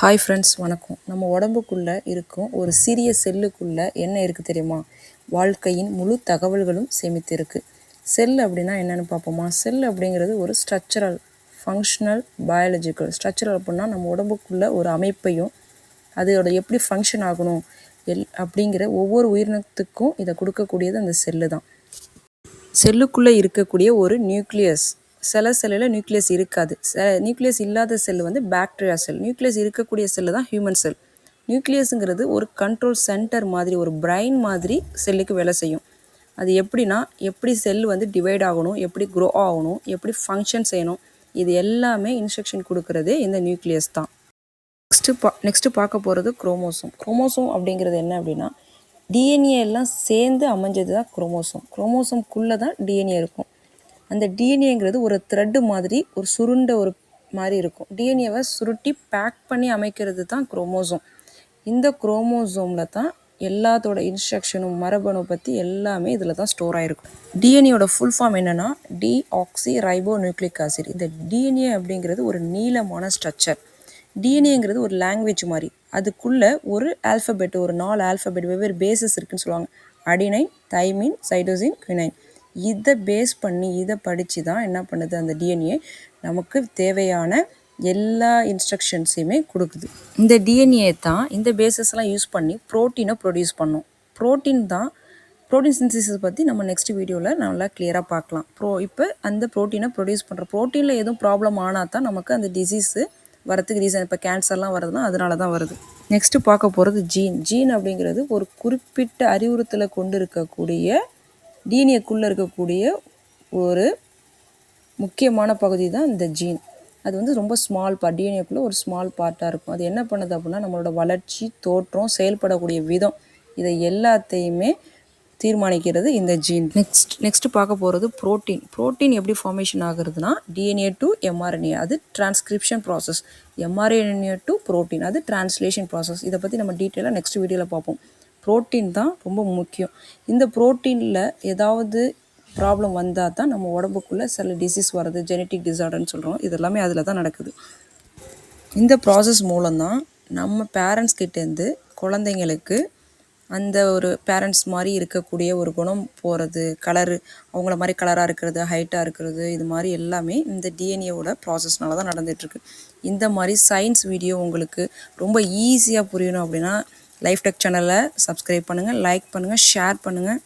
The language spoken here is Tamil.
ஹாய் ஃப்ரெண்ட்ஸ், வணக்கம். நம்ம உடம்புக்குள்ளே இருக்கும் ஒரு சிறிய செல்லுக்குள்ளே என்ன இருக்குது தெரியுமா? வாழ்க்கையின் முழு தகவல்களும் சேமித்து இருக்குது. செல் அப்படின்னா என்னென்னு பார்ப்போமா? செல் அப்படிங்கிறது ஒரு ஸ்ட்ரக்சரல், ஃபங்க்ஷனல், பயாலஜிக்கல். ஸ்ட்ரக்சரல் அப்படின்னா நம்ம உடம்புக்குள்ளே ஒரு அமைப்பையும் அதோட எப்படி ஃபங்க்ஷன் ஆகணும் அப்படிங்கிற ஒவ்வொரு உயிரினத்துக்கும் இதை கொடுக்கக்கூடியது அந்த செல்லு தான். செல்லுக்குள்ளே இருக்கக்கூடிய ஒரு நியூக்ளியஸ். சில செல்லில் நியூக்ளியஸ் இருக்காது. நியூக்ளியஸ் இல்லாத செல் வந்து பாக்டீரியா செல். நியூக்ளியஸ் இருக்கக்கூடிய செல்லு தான் ஹியூமன் செல். நியூக்ளியஸுங்கிறது ஒரு கண்ட்ரோல் சென்டர் மாதிரி, ஒரு பிரைன் மாதிரி செல்லுக்கு வேலை செய்யும். அது எப்படின்னா, எப்படி செல் வந்து டிவைட் ஆகணும், எப்படி க்ரோ ஆகணும், எப்படி ஃபங்க்ஷன் செய்யணும், இது எல்லாமே இன்ஸ்ட்ரக்ஷன் கொடுக்கறதே இந்த நியூக்ளியஸ் தான். நெக்ஸ்ட்டு பார்க்க போகிறது குரோமோசோம். குரோமோசோம் அப்படிங்கிறது என்ன அப்படின்னா, டிஎன்ஏ எல்லாம் சேர்ந்து அமைஞ்சது தான் குரோமோசோம். குரோமோசோம்குள்ளே தான் டிஎன்ஏ இருக்கும். அந்த டிஎன்ஏங்கிறது ஒரு த்ரெட்டு மாதிரி, ஒரு சுருண்ட ஒரு மாதிரி இருக்கும். டிஎன்ஏவை சுருட்டி பேக் பண்ணி அமைக்கிறது தான் குரோமோசோம். இந்த குரோமோசோமில் தான் எல்லாத்தோட இன்ஸ்ட்ரக்ஷனும் மரபணு பற்றி எல்லாமே இதில் தான் ஸ்டோர் ஆகிருக்கும். டிஎன்ஏயோட ஃபுல் ஃபார்ம் என்னென்னா டிஆக்சி ரைபோ நியூக்ளிக் ஆசிட். இந்த டிஎன்ஏ அப்படிங்கிறது ஒரு நீளமான ஸ்ட்ரக்சர். டிஎன்ஏங்கிறது ஒரு லாங்குவேஜ் மாதிரி. அதுக்குள்ளே ஒரு ஆல்ஃபபெட், ஒரு 4 ஆல்ஃபபெட் வெவ்வேறு பேசஸ் இருக்குதுன்னு சொல்லுவாங்க. Adenine, thymine, cytosine, quinine. இதை பேஸ் பண்ணி இதை படித்து தான் என்ன பண்ணுது அந்த டிஎன்ஏ நமக்கு தேவையான எல்லா இன்ஸ்ட்ரக்ஷன்ஸையுமே கொடுக்குது. இந்த டிஎன்ஏ தான் இந்த பேசஸ்லாம் யூஸ் பண்ணி ப்ரோட்டீனை ப்ரொடியூஸ் பண்ணும். ப்ரோட்டீன் சிந்தசிஸ் பற்றி நம்ம நெக்ஸ்ட் வீடியோவில் நல்லா கிளியராக பார்க்கலாம். இப்போ அந்த ப்ரோட்டீனை ப்ரொடியூஸ் பண்ணுற ப்ரோட்டீனில் எதுவும் ப்ராப்ளம் ஆனால் தான் நமக்கு அந்த டிசீஸு வரதுக்கு ரீசன். இப்போ கேன்சர்லாம் வருதுன்னா அதனால தான் வருது. நெக்ஸ்ட்டு பார்க்க போகிறது ஜீன் அப்படிங்கிறது ஒரு குறிப்பிட்ட அறிவுறுத்தலை கொண்டு இருக்கக்கூடிய டிஎன்ஏக்குள்ளே இருக்கக்கூடிய ஒரு முக்கியமான பகுதி தான் இந்த ஜீன். அது வந்து ரொம்ப ஸ்மால் பார்ட், டிஎன்ஏக்குள்ளே ஒரு ஸ்மால் பார்ட்டாக இருக்கும். அது என்ன பண்ணுது அப்படின்னா, நம்மளோட வளர்ச்சி, தோற்றம், செயல்படக்கூடிய விதம், இதை எல்லாத்தையுமே தீர்மானிக்கிறது இந்த ஜீன். நெக்ஸ்ட்டு பார்க்க போகிறது ப்ரோட்டீன் எப்படி ஃபார்மேஷன் ஆகுறதுனா டிஎன்ஏ டு எம்ஆர்என்ஏ, அது transcription process. MRNA to protein, அது டிரான்ஸ்லேஷன் ப்ராசஸ். இதை பற்றி நம்ம டீட்டெயிலாக நெக்ஸ்ட் வீடியோவில் பார்ப்போம். ப்ரோட்டீன் தான் ரொம்ப முக்கியம். இந்த ப்ரோட்டீனில் ஏதாவது ப்ராப்ளம் வந்தால் தான் நம்ம உடம்புக்குள்ளே சில டிசீஸ் வர்றது, ஜெனட்டிக் டிசார்டர்னு சொல்கிறோம். இதெல்லாமே அதில் தான் நடக்குது. இந்த ப்ராசஸ் மூலம்தான் நம்ம பேரண்ட்ஸ் கிட்டேருந்து குழந்தைங்களுக்கு அந்த ஒரு பேரண்ட்ஸ் மாதிரி இருக்கக்கூடிய ஒரு குணம் போகிறது, கலரு அவங்கள மாதிரி கலராக இருக்கிறது, ஹைட்டாக இருக்கிறது, இது மாதிரி எல்லாமே இந்த டிஎன்ஏவோட ப்ராசஸ்னால தான் நடந்துகிட்ருக்கு. இந்த மாதிரி சயின்ஸ் வீடியோ உங்களுக்கு ரொம்ப ஈஸியாக புரியணும் அப்படின்னா லைஃப் டெக் சேனலை சப்ஸ்கிரைப் பண்ணுங்கள், லைக் பண்ணுங்கள், ஷேர் பண்ணுங்கள்.